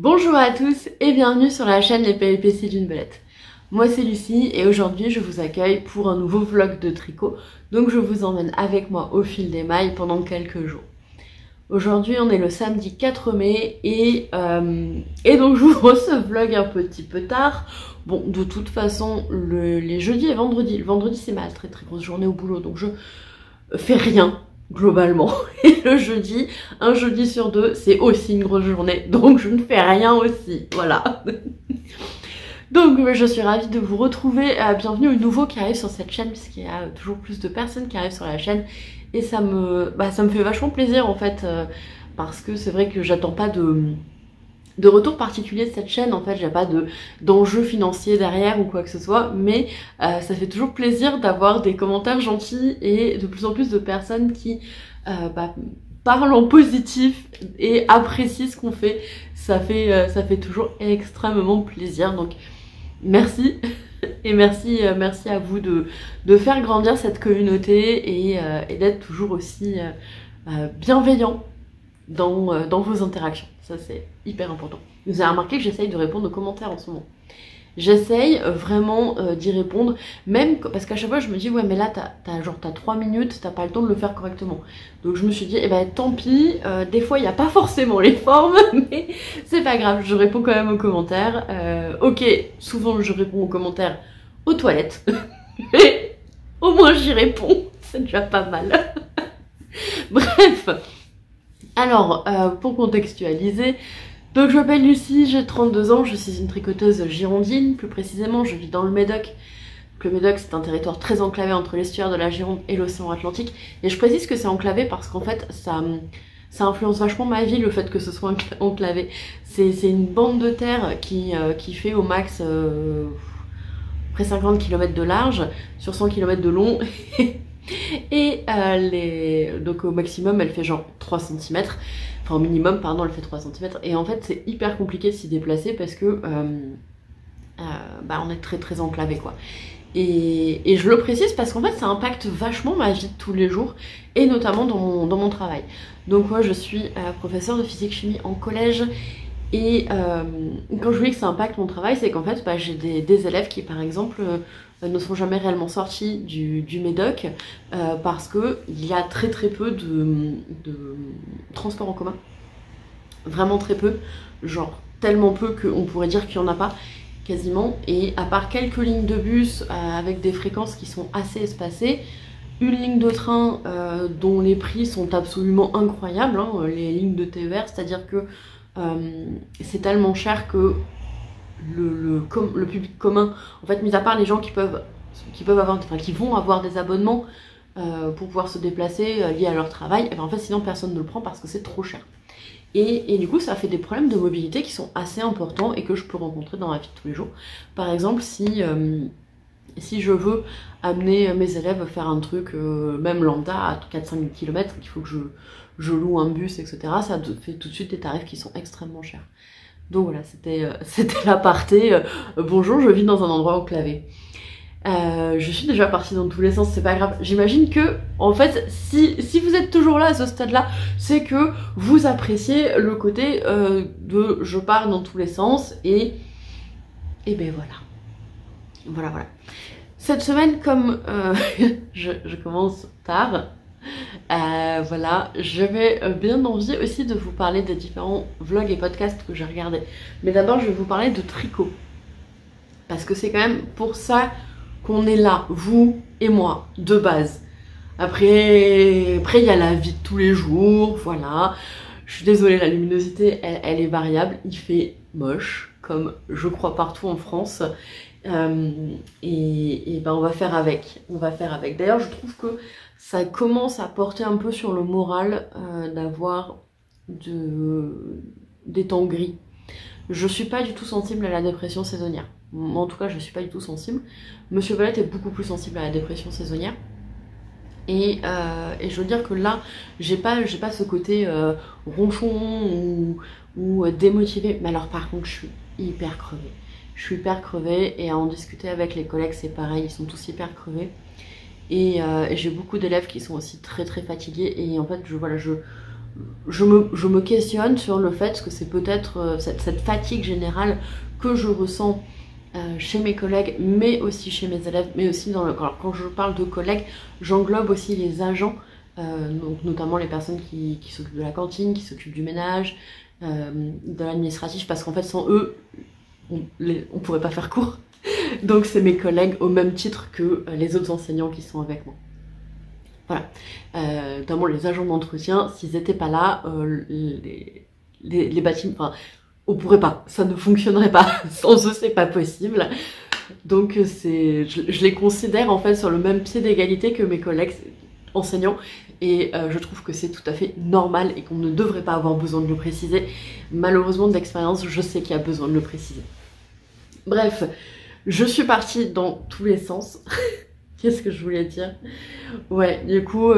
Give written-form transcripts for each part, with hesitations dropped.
Bonjour à tous et bienvenue sur la chaîne Les Péripéties d'une Belette. Moi c'est Lucie et aujourd'hui je vous accueille pour un nouveau vlog de tricot. Donc je vous emmène avec moi au fil des mailles pendant quelques jours. Aujourd'hui on est le samedi 4 mai et donc j'ouvre ce vlog un petit peu tard. Bon, de toute façon les jeudis et vendredis, le vendredi c'est ma très grosse journée au boulot donc je fais rien globalement. Et le jeudi, un jeudi sur deux, c'est aussi une grosse journée, donc je ne fais rien aussi, voilà. Donc je suis ravie de vous retrouver, bienvenue aux nouveaux qui arrivent sur cette chaîne, puisqu'il y a toujours plus de personnes qui arrivent sur la chaîne, et ça me fait vachement plaisir en fait, parce que c'est vrai que j'attends pas de retour particulier de cette chaîne, en fait j'ai pas d'enjeu financier derrière ou quoi que ce soit, mais ça fait toujours plaisir d'avoir des commentaires gentils et de plus en plus de personnes qui parlent en positif et apprécient ce qu'on fait. Ça fait toujours extrêmement plaisir, donc merci et merci à vous de faire grandir cette communauté et d'être toujours aussi bienveillant dans vos interactions. Ça c'est hyper important. Vous avez remarqué que j'essaye de répondre aux commentaires en ce moment. J'essaye vraiment d'y répondre, même parce qu'à chaque fois je me dis ouais mais là t'as 3 minutes, t'as pas le temps de le faire correctement. Donc je me suis dit eh ben tant pis, des fois il n'y a pas forcément les formes, mais c'est pas grave, je réponds quand même aux commentaires. Ok, souvent je réponds aux commentaires aux toilettes, mais au moins j'y réponds, c'est déjà pas mal. Bref. Alors, pour contextualiser, donc je m'appelle Lucie, j'ai 32 ans, je suis une tricoteuse girondine, plus précisément je vis dans le Médoc. Le Médoc c'est un territoire très enclavé entre l'estuaire de la Gironde et l'océan Atlantique, et je précise que c'est enclavé parce qu'en fait ça influence vachement ma vie, le fait que ce soit enclavé. C'est une bande de terre qui fait au max près 50 km de large, sur 100 km de long, et donc au maximum elle fait genre 3 cm, enfin au minimum pardon elle fait 3 cm, et en fait c'est hyper compliqué de s'y déplacer parce que on est très enclavé quoi. Et je le précise parce qu'en fait ça impacte vachement ma vie de tous les jours, et notamment dans mon travail. Donc moi je suis professeure de physique chimie en collège, et quand je vous dis que ça impacte mon travail, c'est qu'en fait j'ai des élèves qui par exemple ne sont jamais réellement sortis du Médoc parce que il y a très peu de transports en commun. Vraiment très peu, genre tellement peu qu'on pourrait dire qu'il n'y en a pas quasiment, et à part quelques lignes de bus avec des fréquences qui sont assez espacées, une ligne de train dont les prix sont absolument incroyables, hein, les lignes de TER, c'est-à-dire que c'est tellement cher que le public commun, en fait, mis à part les gens qui vont avoir des abonnements pour pouvoir se déplacer liés à leur travail, et bien en fait sinon personne ne le prend parce que c'est trop cher. Et du coup ça fait des problèmes de mobilité qui sont assez importants et que je peux rencontrer dans ma vie de tous les jours. Par exemple si je veux amener mes élèves faire un truc même lambda à 4-5 km, qu'il faut que je loue un bus, etc. Ça fait tout de suite des tarifs qui sont extrêmement chers. Donc voilà, c'était l'aparté. Bonjour, je vis dans un endroit enclavé. Je suis déjà partie dans tous les sens, c'est pas grave. J'imagine que, en fait, si vous êtes toujours là à ce stade-là, c'est que vous appréciez le côté de je pars dans tous les sens, et ben voilà. Voilà. Cette semaine, comme je commence tard, voilà, j'avais bien envie aussi de vous parler des différents vlogs et podcasts que j'ai regardés. Mais d'abord, je vais vous parler de tricot. Parce que c'est quand même pour ça qu'on est là, vous et moi, de base. Après il y a la vie de tous les jours, voilà. Je suis désolée, la luminosité, elle est variable. Il fait moche, comme je crois partout en France. Et ben on va faire avec. D'ailleurs, je trouve que ça commence à porter un peu sur le moral d'avoir des temps gris. Je suis pas du tout sensible à la dépression saisonnière. En tout cas, je suis pas du tout sensible. Monsieur Belette est beaucoup plus sensible à la dépression saisonnière. Et je veux dire que là, j'ai pas ce côté ronchon ou démotivé. Mais alors par contre, je suis hyper crevée. Je suis hyper crevée, et à en discuter avec les collègues, c'est pareil, ils sont tous hyper crevés. Et j'ai beaucoup d'élèves qui sont aussi très fatigués, et en fait, je me questionne sur le fait que c'est peut-être cette fatigue générale que je ressens chez mes collègues, mais aussi chez mes élèves, mais aussi alors, quand je parle de collègues, j'englobe aussi les agents, donc notamment les personnes qui s'occupent de la cantine, qui s'occupent du ménage, de l'administratif, parce qu'en fait sans eux, on pourrait pas faire cours. Donc c'est mes collègues au même titre que les autres enseignants qui sont avec moi. Voilà, notamment les agents d'entretien, s'ils n'étaient pas là, les bâtiments, enfin, on pourrait pas, ça ne fonctionnerait pas, sans eux c'est pas possible. Donc je les considère en fait sur le même pied d'égalité que mes collègues enseignants, et je trouve que c'est tout à fait normal et qu'on ne devrait pas avoir besoin de le préciser. Malheureusement d'expérience, je sais qu'il y a besoin de le préciser. Bref, je suis partie dans tous les sens. Qu'est-ce que je voulais dire? Ouais, du coup,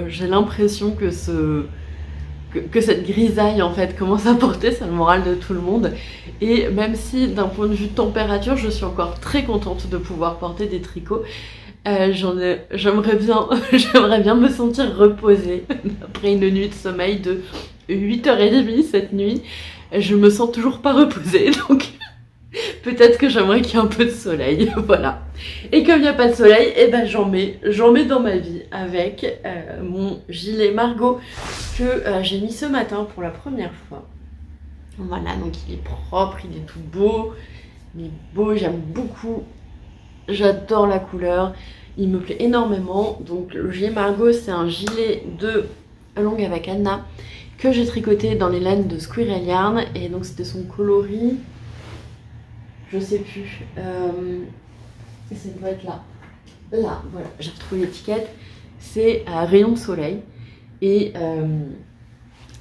j'ai l'impression que cette grisaille, en fait, commence à porter sur le moral de tout le monde. Et même si, d'un point de vue température, je suis encore très contente de pouvoir porter des tricots, j'aimerais bien me sentir reposée après une nuit de sommeil de 8h30 cette nuit. Je me sens toujours pas reposée, donc... peut-être que j'aimerais qu'il y ait un peu de soleil, voilà. Et comme il n'y a pas de soleil, et ben j'en mets dans ma vie avec mon gilet Margot que j'ai mis ce matin pour la première fois. Voilà, donc il est propre, il est tout beau. Il est beau, j'aime beaucoup. J'adore la couleur, il me plaît énormément. Donc le gilet Margot, c'est un gilet de longue avec Anna que j'ai tricoté dans les laines de Squirrel Yarn. Et donc c'était son coloris... je sais plus, ça doit être là, voilà, j'ai retrouvé l'étiquette, c'est rayon de soleil, et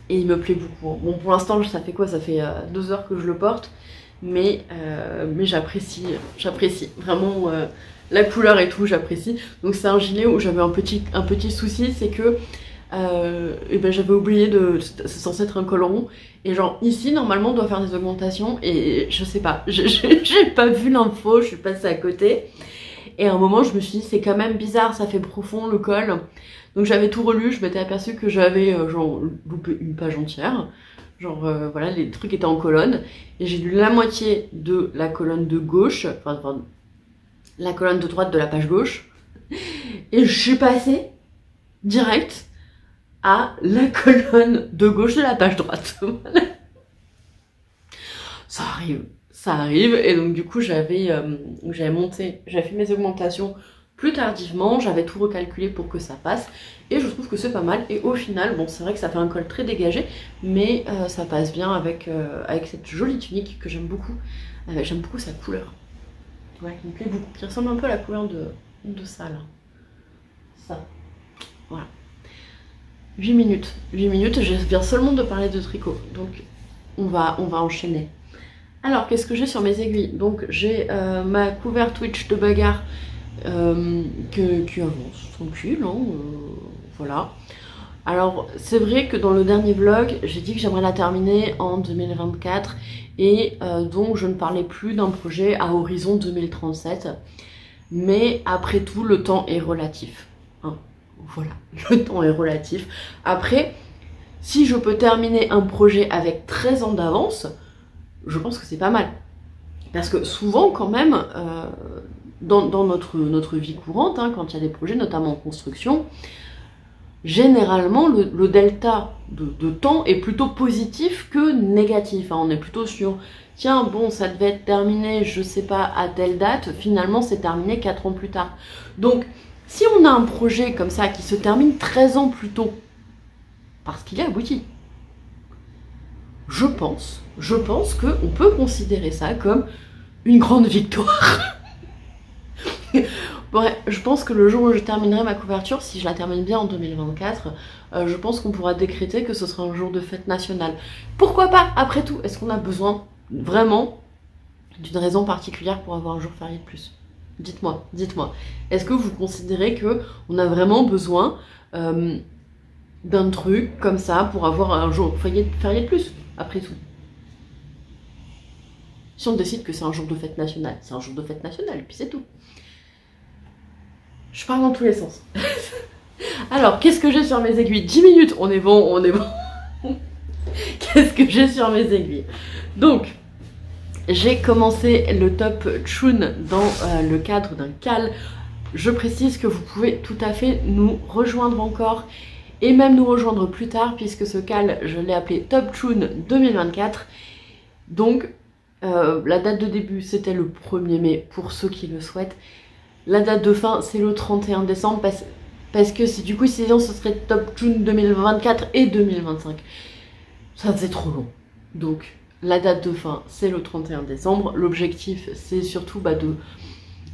il me plaît beaucoup. Bon, pour l'instant, ça fait quoi? Ça fait 2 heures que je le porte, mais j'apprécie vraiment la couleur et tout, j'apprécie. Donc c'est un gilet où j'avais un petit souci, c'est que j'avais oublié c'est censé être un col rond, et genre ici normalement on doit faire des augmentations, et je sais pas, j'ai pas vu l'info, je suis passée à côté, et à un moment je me suis dit c'est quand même bizarre, ça fait profond le col. Donc j'avais tout relu, je m'étais aperçue que j'avais genre loupé une page entière, genre voilà, les trucs étaient en colonne, et j'ai lu la moitié de la colonne de gauche, enfin la colonne de droite de la page gauche, et je suis passée direct à la colonne de gauche de la page droite. Ça arrive, et donc du coup j'avais fait mes augmentations plus tardivement, j'avais tout recalculé pour que ça passe, et je trouve que c'est pas mal. Et au final, bon, c'est vrai que ça fait un col très dégagé, mais ça passe bien avec cette jolie tunique que j'aime beaucoup. J'aime beaucoup sa couleur, ouais, qui me plaît beaucoup, qui ressemble un peu à la couleur de ça là, ça, voilà. 8 minutes, je viens seulement de parler de tricot, donc on va enchaîner. Alors, qu'est-ce que j'ai sur mes aiguilles? Donc j'ai ma couverte Twitch de bagarre qui avance tranquille, hein, voilà. Alors c'est vrai que dans le dernier vlog, j'ai dit que j'aimerais la terminer en 2024, et donc je ne parlais plus d'un projet à horizon 2037, mais après tout le temps est relatif, hein. Voilà, le temps est relatif. Après, si je peux terminer un projet avec 13 ans d'avance, je pense que c'est pas mal. Parce que souvent, quand même, dans notre vie courante, hein, quand il y a des projets, notamment en construction, généralement, le delta de temps est plutôt positif que négatif. Hein. On est plutôt sur, tiens, bon, ça devait être terminé, je sais pas, à telle date, finalement, c'est terminé 4 ans plus tard. Donc, si on a un projet comme ça qui se termine 13 ans plus tôt, parce qu'il est abouti, je pense qu'on peut considérer ça comme une grande victoire. Bon, je pense que le jour où je terminerai ma couverture, si je la termine bien en 2024, je pense qu'on pourra décréter que ce sera un jour de fête nationale. Pourquoi pas? Après tout, est-ce qu'on a besoin vraiment d'une raison particulière pour avoir un jour férié de plus? Dites-moi. Est-ce que vous considérez qu'on a vraiment besoin d'un truc comme ça pour avoir un jour férié de plus, après tout? Si on décide que c'est un jour de fête nationale, c'est un jour de fête nationale, et puis c'est tout. Je parle dans tous les sens. Alors, qu'est-ce que j'ai sur mes aiguilles? 10 minutes, on est bon. qu'est-ce que j'ai sur mes aiguilles. Donc, j'ai commencé le top Chun dans le cadre d'un cal. Je précise que vous pouvez tout à fait nous rejoindre encore et même nous rejoindre plus tard puisque ce cal, je l'ai appelé Top Chun 2024. Donc, la date de début, c'était le 1er mai pour ceux qui le souhaitent. La date de fin, c'est le 31 décembre parce que si du coup, sinon, ce serait Top Chun 2024 et 2025. Ça faisait trop long. Donc, la date de fin, c'est le 31 décembre. L'objectif, c'est surtout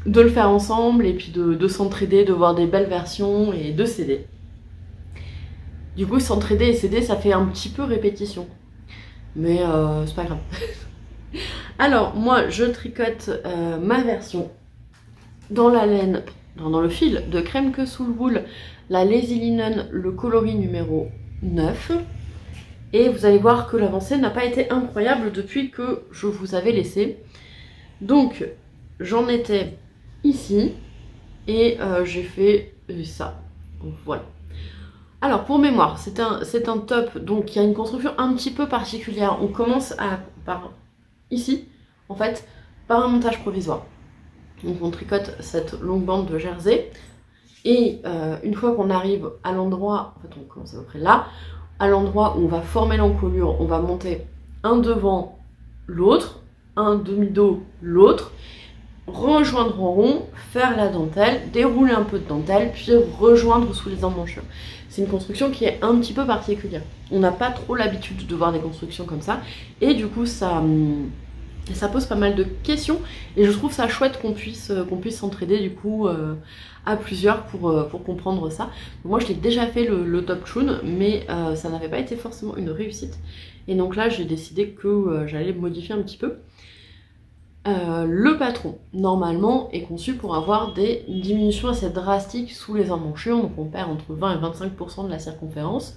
de le faire ensemble et puis de s'entraider, de voir des belles versions et de s'aider. Du coup, s'entraider et s'aider, ça fait un petit peu répétition. Mais c'est pas grave. Alors, moi, je tricote ma version dans la laine, dans le fil de Crème que Soul Wool, la Lazy Linen, le coloris numéro 9. Et vous allez voir que l'avancée n'a pas été incroyable depuis que je vous avais laissé. Donc, j'en étais ici et j'ai fait ça. Donc, voilà. Alors, pour mémoire, c'est un top donc qui a une construction un petit peu particulière. On commence par ici, en fait, par un montage provisoire. Donc, on tricote cette longue bande de jersey. Et une fois qu'on arrive à l'endroit, en fait, on commence à peu près là, à l'endroit où on va former l'encolure, on va monter un devant l'autre, un demi-dos l'autre, rejoindre en rond, faire la dentelle, dérouler un peu de dentelle, puis rejoindre sous les emmanchures. C'est une construction qui est un petit peu particulière. On n'a pas trop l'habitude de voir des constructions comme ça, et du coup ça pose pas mal de questions, et je trouve ça chouette qu'on puisse s'entraider du coup à plusieurs pour comprendre ça. Donc moi je l'ai déjà fait le top Chun, mais ça n'avait pas été forcément une réussite, et donc là j'ai décidé que j'allais modifier un petit peu. Le patron, normalement, est conçu pour avoir des diminutions assez drastiques sous les emmanchures, donc on perd entre 20 et 25% de la circonférence,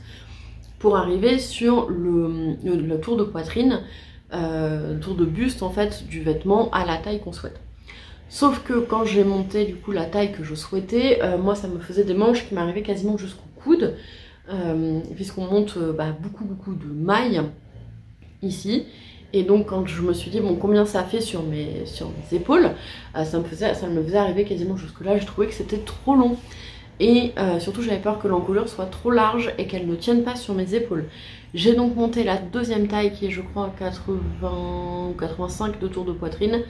pour arriver sur le tour de poitrine, le tour de buste en fait du vêtement à la taille qu'on souhaite. Sauf que quand j'ai monté du coup la taille que je souhaitais, moi ça me faisait des manches qui m'arrivaient quasiment jusqu'au coude, puisqu'on monte beaucoup de mailles ici. Et donc quand je me suis dit bon combien ça fait sur mes épaules, ça me faisait arriver quasiment jusque là. Je trouvais que c'était trop long. Et surtout j'avais peur que l'encolure soit trop large et qu'elle ne tienne pas sur mes épaules. J'ai donc monté la deuxième taille qui est je crois 80 ou 85 de tour de poitrine.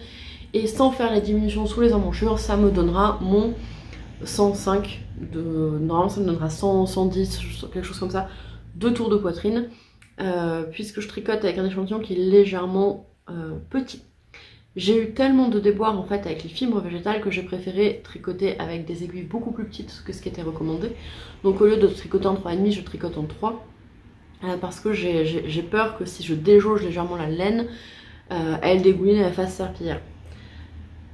Et sans faire la diminution sous les emmanchures, ça me donnera mon 105 normalement ça me donnera 100, 110, quelque chose comme ça, de tour de poitrine. Puisque je tricote avec un échantillon qui est légèrement petit. J'ai eu tellement de déboires en fait avec les fibres végétales que j'ai préféré tricoter avec des aiguilles beaucoup plus petites que ce qui était recommandé. Donc au lieu de tricoter en 3,5, je tricote en 3 parce que j'ai peur que si je déjauge légèrement la laine, elle dégouline et elle fasse serpillière.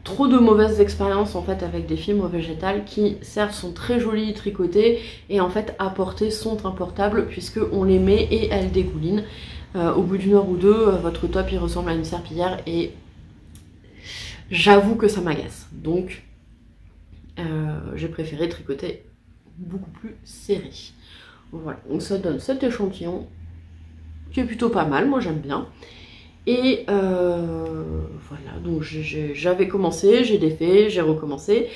Trop de mauvaises expériences en fait avec des fibres végétales qui certes sont très jolies tricotées et en fait à porter sont importables puisque on les met et elles dégoulinent. Au bout d'une heure ou deux, votre top il ressemble à une serpillière et j'avoue que ça m'agace. Donc j'ai préféré tricoter beaucoup plus serré. Voilà, donc ça donne cet échantillon qui est plutôt pas mal, moi j'aime bien. Et voilà, donc j'avais commencé, j'ai défait, j'ai recommencé.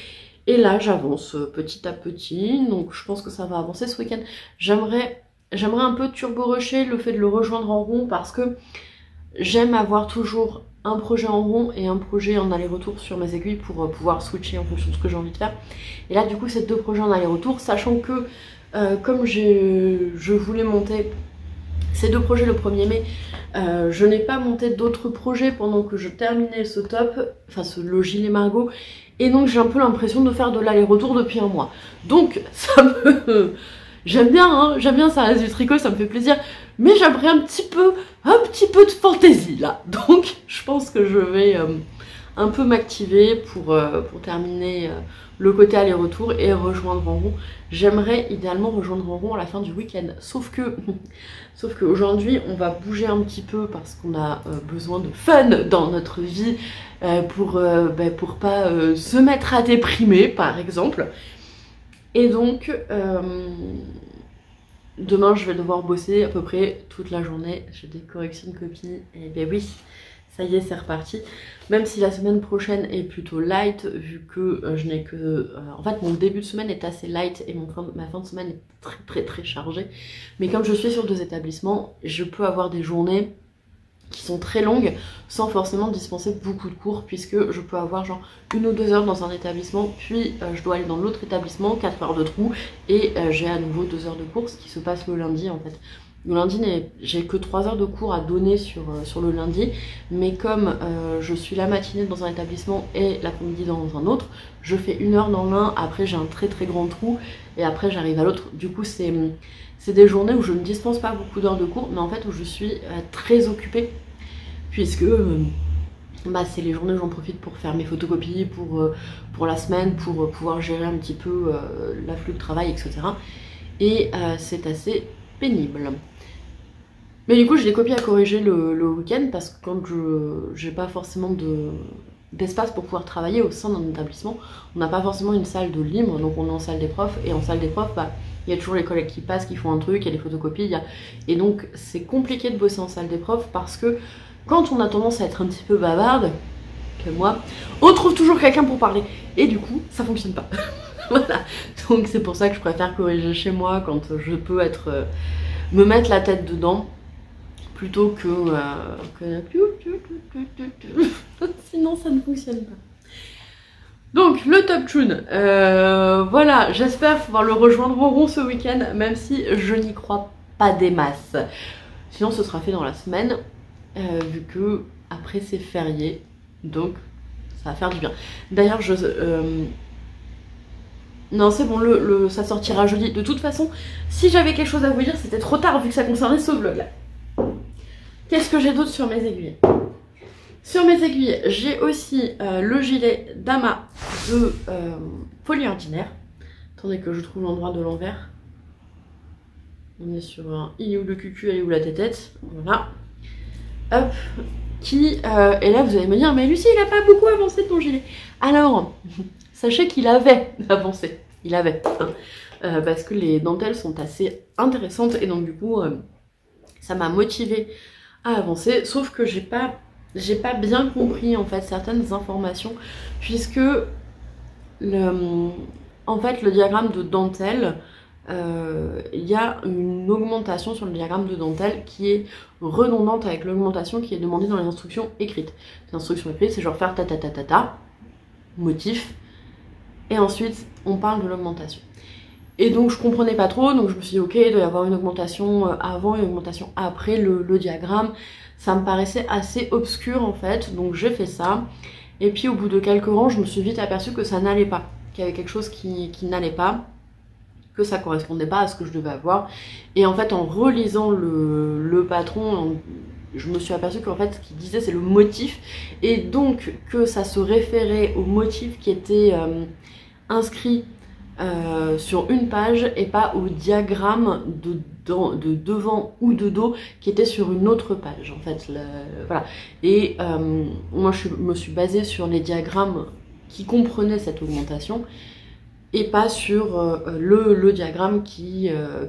Et là, j'avance petit à petit. Donc je pense que ça va avancer ce week-end. J'aimerais un peu turbo-rusher le fait de le rejoindre en rond parce que j'aime avoir toujours un projet en rond et un projet en aller-retour sur mes aiguilles pour pouvoir switcher en fonction de ce que j'ai envie de faire. Et là, du coup, c'est deux projets en aller-retour, sachant que comme je voulais monter ces deux projets le 1er mai, je n'ai pas monté d'autres projets pendant que je terminais ce top, enfin le gilet Margot, et donc j'ai un peu l'impression de faire de l'aller-retour depuis un mois. Donc ça me... j'aime bien, hein, j'aime bien, ça reste du tricot, ça me fait plaisir, mais j'aimerais un petit peu de fantaisie là. Donc je pense que je vais un peu m'activer pour terminer le côté aller-retour et rejoindre en rond. J'aimerais idéalement rejoindre en rond à la fin du week-end. Sauf que aujourd'hui on va bouger un petit peu parce qu'on a besoin de fun dans notre vie pour pas se mettre à déprimer par exemple. Et donc demain je vais devoir bosser à peu près toute la journée, j'ai des corrections de copies, et ben oui, ça y est, c'est reparti. Même si la semaine prochaine est plutôt light, vu que je n'ai que... en fait, mon début de semaine est assez light et ma fin de semaine est très chargée. Mais comme je suis sur 2 établissements, je peux avoir des journées qui sont très longues sans forcément dispenser beaucoup de cours, puisque je peux avoir genre 1 ou 2 heures dans un établissement, puis je dois aller dans l'autre établissement, 4 heures de trou, et j'ai à nouveau 2 heures de cours, ce qui se passe le lundi en fait. Le lundi, j'ai que 3 heures de cours à donner sur le lundi, mais comme je suis la matinée dans un établissement et l'après-midi dans un autre, je fais 1 heure dans l'un, après j'ai un très grand trou, et après j'arrive à l'autre. Du coup, c'est des journées où je ne dispense pas beaucoup d'heures de cours, mais en fait où je suis très occupée, puisque bah, c'est les journées où j'en profite pour faire mes photocopies, pour la semaine, pour pouvoir gérer un petit peu l'afflux de travail, etc. Et c'est assez pénible. Mais du coup, j'ai des copies à corriger le week-end, parce que quand j'ai pas forcément d'espace pour pouvoir travailler au sein d'un établissement, on n'a pas forcément une salle de libre, donc on est en salle des profs, et en salle des profs, bah, il y a toujours les collègues qui passent, qui font un truc, il y a les photocopies, et donc c'est compliqué de bosser en salle des profs, parce que quand on a tendance à être un petit peu bavarde, comme moi, on trouve toujours quelqu'un pour parler, et du coup, ça fonctionne pas. Voilà, donc c'est pour ça que je préfère corriger chez moi quand je peux me mettre la tête dedans, plutôt que sinon ça ne fonctionne pas. Donc le Top Tune, voilà, j'espère pouvoir le rejoindre en rond ce week-end, même si je n'y crois pas des masses. Sinon ce sera fait dans la semaine, vu que après c'est férié, donc ça va faire du bien. D'ailleurs non c'est bon, ça sortira jeudi. De toute façon, si j'avais quelque chose à vous dire, c'était trop tard vu que ça concernait ce vlog là. Qu'est-ce que j'ai d'autre sur mes aiguilles? Sur mes aiguilles, j'ai aussi le gilet Dama de Folie Ordinaire. Attendez que je trouve l'endroit de l'envers. On est sur un il est où le cucu, elle est où la tétette. Voilà. Hop. Et là vous allez me dire, mais Lucie, il a pas beaucoup avancé ton gilet. Alors, sachez qu'il avait avancé. Il avait. Hein. Parce que les dentelles sont assez intéressantes et donc du coup, ça m'a motivée à avancer. Sauf que j'ai pas bien compris en fait certaines informations, puisque en fait le diagramme de dentelle, il y a une augmentation sur le diagramme de dentelle qui est redondante avec l'augmentation qui est demandée dans les instructions écrites. Les instructions écrites, c'est genre faire ta ta ta ta ta, motif, et ensuite on parle de l'augmentation. Et donc je comprenais pas trop, donc je me suis dit ok, il doit y avoir une augmentation avant et une augmentation après le diagramme. Ça me paraissait assez obscur en fait, donc j'ai fait ça. Et puis au bout de quelques rangs, je me suis vite aperçue que ça n'allait pas, qu'il y avait quelque chose qui n'allait pas, que ça correspondait pas à ce que je devais avoir. Et en fait en relisant le patron, je me suis aperçue qu'en fait ce qu'il disait c'est le motif, et donc que ça se référait au motif qui était inscrit sur une page et pas au diagramme de devant ou de dos qui était sur une autre page en fait. Voilà. Et moi je me suis basée sur les diagrammes qui comprenaient cette augmentation et pas sur le diagramme qui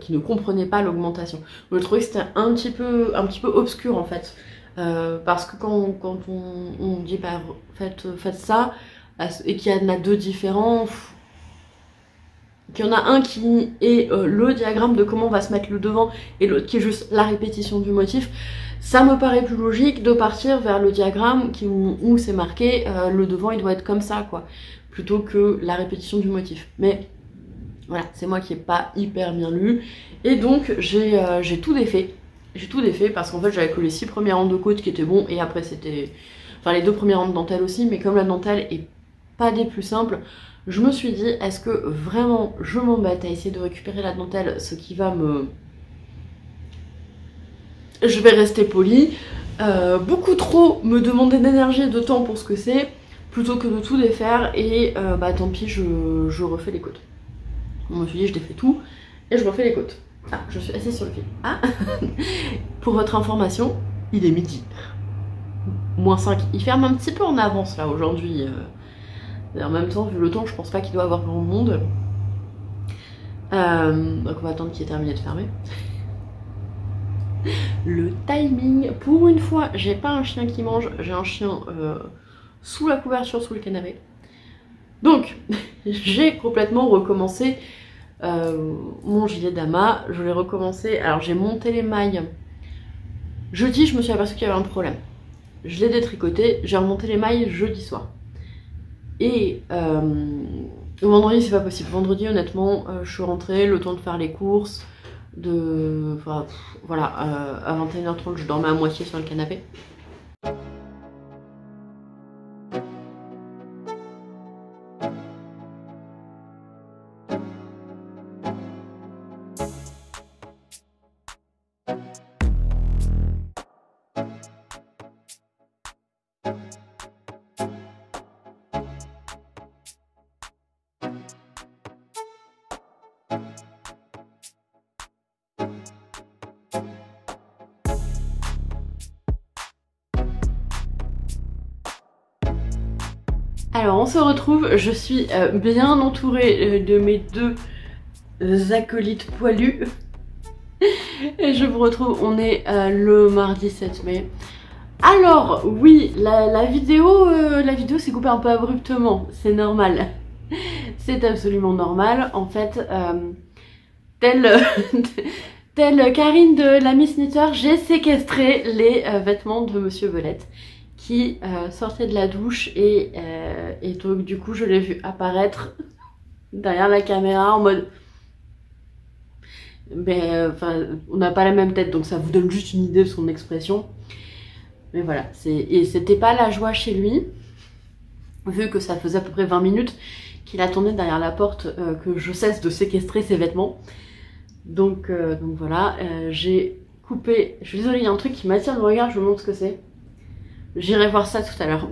ne comprenait pas l'augmentation. Je trouvais que c'était un petit peu obscur en fait, parce que quand on dit bah, faites ça, et qu'il y en a deux différents, qu'il y en a un qui est le diagramme de comment on va se mettre le devant et l'autre qui est juste la répétition du motif, ça me paraît plus logique de partir vers le diagramme où c'est marqué le devant il doit être comme ça quoi, plutôt que la répétition du motif. Mais voilà, c'est moi qui n'ai pas hyper bien lu, et donc j'ai tout défait. J'ai tout défait parce qu'en fait j'avais que les 6 premiers rangs de côte qui étaient bons, et après c'était... Enfin les 2 premiers rangs de dentelle aussi, mais comme la dentelle est pas des plus simples, je me suis dit, est-ce que vraiment je m'embête à essayer de récupérer la dentelle, ce qui va me... Je vais rester polie, beaucoup trop me demander d'énergie et de temps pour ce que c'est, plutôt que de tout défaire, et bah tant pis, je refais les côtes. Je me suis dit, je défais tout, et je refais les côtes. Ah, je suis assise sur le fil. Ah pour votre information, il est midi. -5. Il ferme un petit peu en avance là aujourd'hui. En même temps, vu le temps, je pense pas qu'il doit y avoir grand monde. Donc on va attendre qu'il ait terminé de fermer. Le timing, pour une fois, j'ai pas un chien qui mange, j'ai un chien sous la couverture, sous le canapé. Donc, j'ai complètement recommencé mon gilet d'amas, je l'ai recommencé, alors j'ai monté les mailles. Jeudi, je me suis aperçue qu'il y avait un problème. Je l'ai détricoté, j'ai remonté les mailles jeudi soir. Et vendredi, c'est pas possible. Vendredi, honnêtement, je suis rentrée, le temps de faire les courses, enfin, voilà, à 21h30, je dormais à moitié sur le canapé. Alors on se retrouve, je suis bien entourée de mes deux acolytes poilus. Et je vous retrouve, on est le mardi 7 mai. Alors oui, la vidéo s'est coupée un peu abruptement, c'est normal. C'est absolument normal. En fait, telle Karine de la Miss Knitter, j'ai séquestré les vêtements de Monsieur Belette qui sortait de la douche et donc du coup je l'ai vu apparaître derrière la caméra en mode enfin on n'a pas la même tête donc ça vous donne juste une idée de son expression, mais voilà, et c'était pas la joie chez lui vu que ça faisait à peu près 20 minutes qu'il attendait derrière la porte que je cesse de séquestrer ses vêtements, donc voilà, j'ai coupé, je suis désolée, il y a un truc qui m'attire le regard, je vous montre ce que c'est. J'irai voir ça tout à l'heure.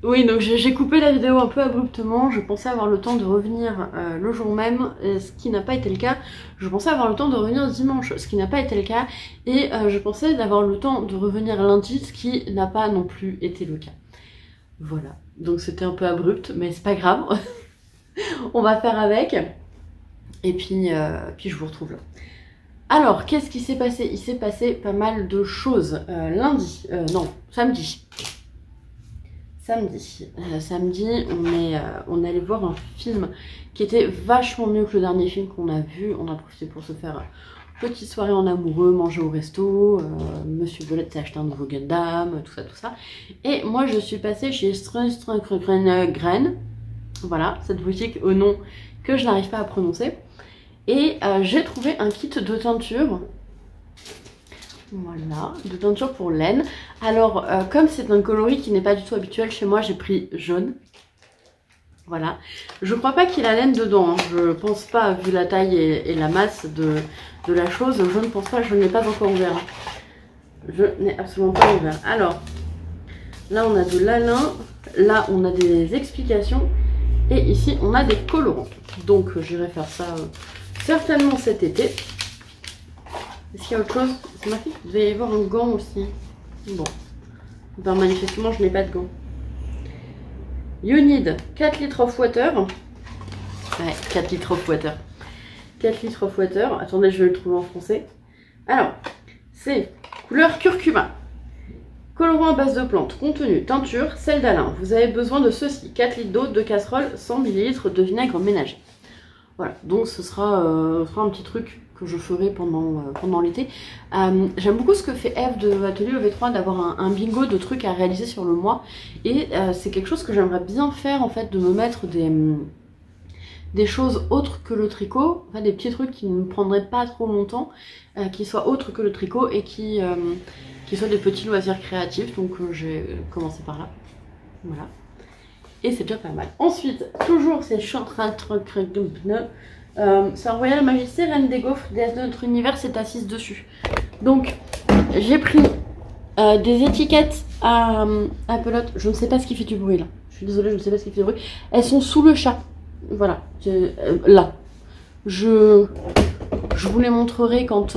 Oui, donc j'ai coupé la vidéo un peu abruptement. Je pensais avoir le temps de revenir le jour même, ce qui n'a pas été le cas. Je pensais avoir le temps de revenir dimanche, ce qui n'a pas été le cas. Et je pensais d'avoir le temps de revenir lundi, ce qui n'a pas non plus été le cas. Voilà, donc c'était un peu abrupt, mais c'est pas grave. On va faire avec. Et puis je vous retrouve là. Alors, qu'est-ce qui s'est passé? Il s'est passé pas mal de choses. Samedi. Samedi, on est allé voir un film qui était vachement mieux que le dernier film qu'on a vu. On a profité pour se faire une petite soirée en amoureux, manger au resto. Monsieur Belette s'est acheté un nouveau Gundam, tout ça. Et moi, je suis passée chez Grain. Voilà, cette boutique au nom que je n'arrive pas à prononcer. Et j'ai trouvé un kit de teinture, voilà, de teinture pour laine. Alors comme c'est un coloris qui n'est pas du tout habituel chez moi, j'ai pris jaune. Voilà, je crois pas qu'il y ait la laine dedans, hein. Je pense pas, vu la taille et la masse de la chose, je ne pense pas, je ne l'ai pas encore ouvert. Je n'ai absolument pas ouvert. Alors, là on a de l'alun, là on a des explications, et ici on a des colorants. Donc j'irai faire ça certainement cet été. Est-ce qu'il y a autre chose? C'est marqué que vous allez y avoir un gant aussi. Bon. Ben, manifestement, je n'ai pas de gants. You need 4 litres of water. Ouais, 4 litres of water. 4 litres of water. Attendez, je vais le trouver en français. Alors, c'est couleur curcuma. Colorant à base de plantes. Contenu, teinture, sel d'Alain. Vous avez besoin de ceci. 4 litres d'eau, 2 casseroles, 100 ml de vinaigre ménager. Voilà, donc ce sera un petit truc que je ferai pendant l'été. J'aime beaucoup ce que fait Eve de Atelier EV3 d'avoir un bingo de trucs à réaliser sur le mois. Et c'est quelque chose que j'aimerais bien faire en fait, de me mettre des choses autres que le tricot. Enfin, des petits trucs qui ne me prendraient pas trop longtemps, qui soient autres que le tricot et qui soient des petits loisirs créatifs. Donc j'ai commencé par là. Voilà. Et c'est déjà pas mal. Ensuite, toujours c'est c'est un Royal Majesté, Reine des Gaufres, déesse de notre univers, c'est assise dessus. Donc, j'ai pris des étiquettes à pelote. Je ne sais pas ce qui fait du bruit là. Je suis désolée, je ne sais pas ce qui fait du bruit. Elles sont sous le chat. Voilà, là. Je vous les montrerai quand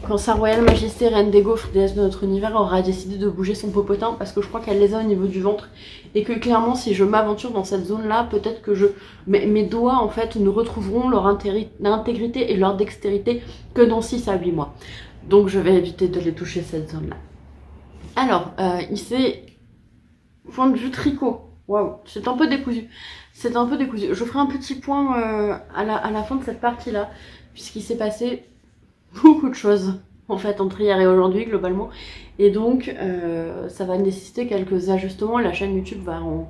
quand sa royale majesté reine des gaufres, déesse de notre univers, aura décidé de bouger son popotin, parce que je crois qu'elle les a au niveau du ventre, et que clairement si je m'aventure dans cette zone là, peut-être que mes doigts en fait ne retrouveront leur intégrité et leur dextérité que dans 6 à 8 mois. Donc je vais éviter de les toucher cette zone là. Alors, ici, point de vue tricot, waouh, c'est un peu décousu. C'est un peu décousu. Je ferai un petit point à la fin de cette partie là, puisqu'il s'est passé beaucoup de choses en fait entre hier et aujourd'hui globalement, et donc ça va nécessiter quelques ajustements. La chaîne YouTube va en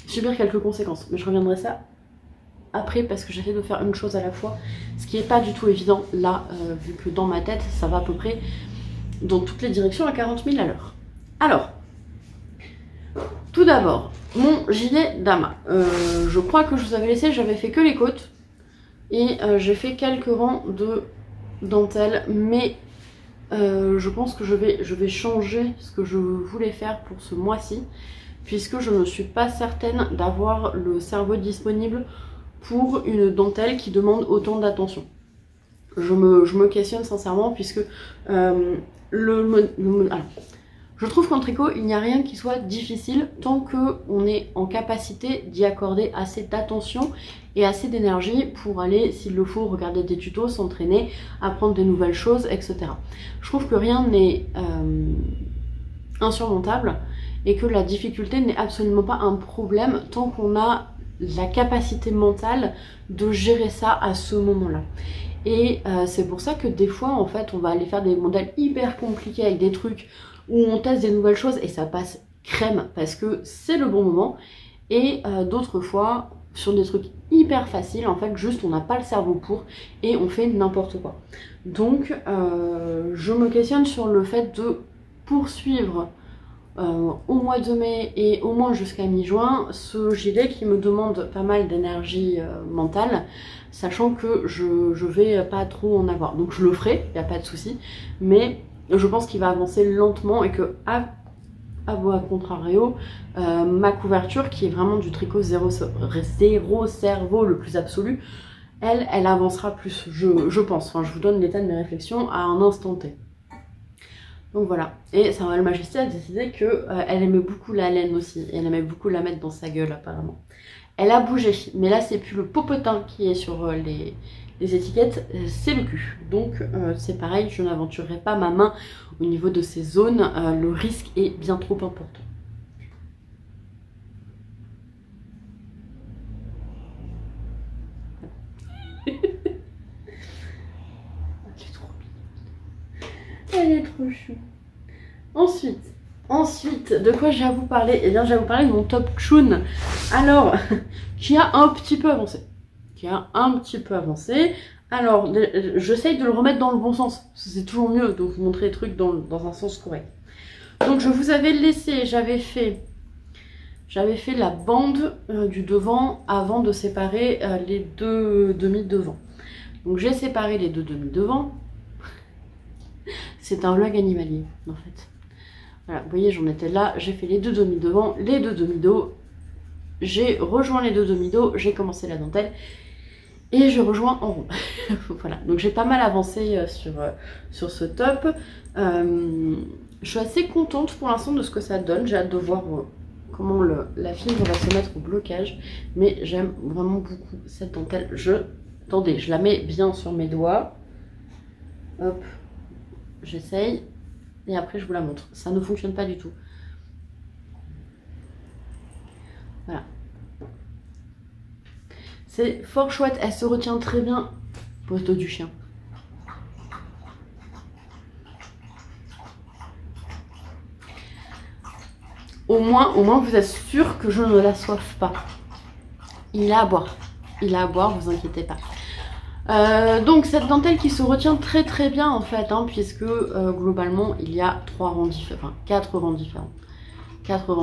subir quelques conséquences, mais je reviendrai ça après parce que j'essaie de faire une chose à la fois, ce qui est pas du tout évident là, vu que dans ma tête ça va à peu près dans toutes les directions à 40 000 à l'heure. Alors, tout d'abord, mon gilet Dama, je crois que je vous avais laissé, j'avais fait que les côtes et j'ai fait quelques rangs de dentelle, mais je pense que je vais changer ce que je voulais faire pour ce mois-ci, puisque je ne suis pas certaine d'avoir le cerveau disponible pour une dentelle qui demande autant d'attention. Je me questionne sincèrement, puisque je trouve qu'en tricot, il n'y a rien qui soit difficile tant qu'on est en capacité d'y accorder assez d'attention et assez d'énergie pour aller, s'il le faut, regarder des tutos, s'entraîner, apprendre de nouvelles choses, etc. Je trouve que rien n'est insurmontable et que la difficulté n'est absolument pas un problème tant qu'on a la capacité mentale de gérer ça à ce moment-là. Et c'est pour ça que des fois, en fait, on va aller faire des modèles hyper compliqués avec des trucs où on teste des nouvelles choses et ça passe crème parce que c'est le bon moment, et d'autres fois sur des trucs hyper faciles, en fait juste on n'a pas le cerveau pour et on fait n'importe quoi. Donc je me questionne sur le fait de poursuivre au mois de mai et au moins jusqu'à mi-juin ce gilet qui me demande pas mal d'énergie mentale, sachant que je vais pas trop en avoir. Donc je le ferai, il n'y a pas de souci, mais je pense qu'il va avancer lentement et que à contrario, ma couverture qui est vraiment du tricot zéro cerveau le plus absolu, elle avancera plus, je pense. Enfin, je vous donne l'état de mes réflexions à un instant T. Donc voilà. Et sa Royale Majesté a décidé qu'elle aimait beaucoup la laine aussi, et elle aimait beaucoup la mettre dans sa gueule apparemment. Elle a bougé, mais là c'est plus le popotin qui est sur les étiquettes, c'est le cul. Donc c'est pareil, je n'aventurerai pas ma main au niveau de ces zones, le risque est bien trop important. Elle est trop chou. Ensuite, de quoi j'ai à vous parler? Eh bien, j'ai à vous parler de mon top chun. Alors, qui a un petit peu avancé. Alors, j'essaye de le remettre dans le bon sens. C'est toujours mieux de vous montrer les trucs dans un sens correct. Donc, je vous avais laissé, j'avais fait la bande du devant avant de séparer les deux demi devant. Donc, j'ai séparé les deux demi devant. C'est un vlog animalier, en fait. Voilà, vous voyez, j'en étais là, j'ai fait les deux demi devant, les deux demi dos, j'ai rejoint les deux demi dos, j'ai commencé la dentelle et je rejoins en rond. Voilà, donc j'ai pas mal avancé sur ce top. Je suis assez contente pour l'instant de ce que ça donne, j'ai hâte de voir comment la fibre va se mettre au blocage, mais j'aime vraiment beaucoup cette dentelle. Attendez, je la mets bien sur mes doigts, hop, j'essaye. Et après je vous la montre, ça ne fonctionne pas du tout. Voilà. C'est fort chouette, elle se retient très bien. Poste du chien. Au moins vous êtes sûr que je ne la soif pas. Il a à boire, vous inquiétez pas. Donc cette dentelle qui se retient très très bien en fait, hein, puisque globalement il y a 4 rangs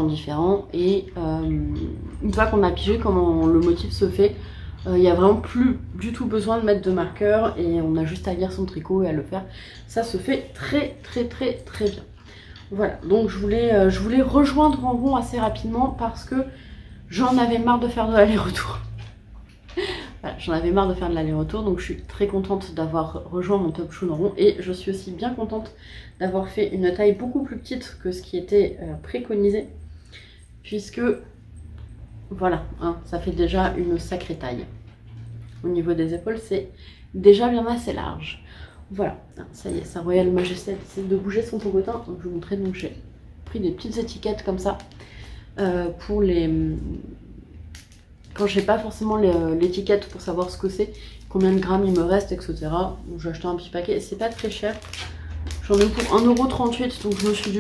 différents et une fois qu'on a pigé comment le motif se fait, il n'y a vraiment plus du tout besoin de mettre de marqueur et on a juste à lire son tricot et à le faire. Ça se fait très bien. Voilà, donc je voulais rejoindre en rond assez rapidement parce que j'en avais marre de faire de l'aller-retour. Voilà, j'en avais marre de faire de l'aller-retour, donc je suis très contente d'avoir rejoint mon Top Chou rond et je suis aussi bien contente d'avoir fait une taille beaucoup plus petite que ce qui était préconisé, puisque voilà, hein, ça fait déjà une sacrée taille. Au niveau des épaules, c'est déjà bien assez large. Voilà, ça y est, sa Royale Majesté essaie de bouger son popotin. Donc je vais vous montrer, donc j'ai pris des petites étiquettes comme ça pour les... Quand j'ai pas forcément l'étiquette pour savoir ce que c'est, combien de grammes il me reste, etc. Donc j'ai acheté un petit paquet, c'est pas très cher. J'en ai pour 1,38 €, donc je me suis dit,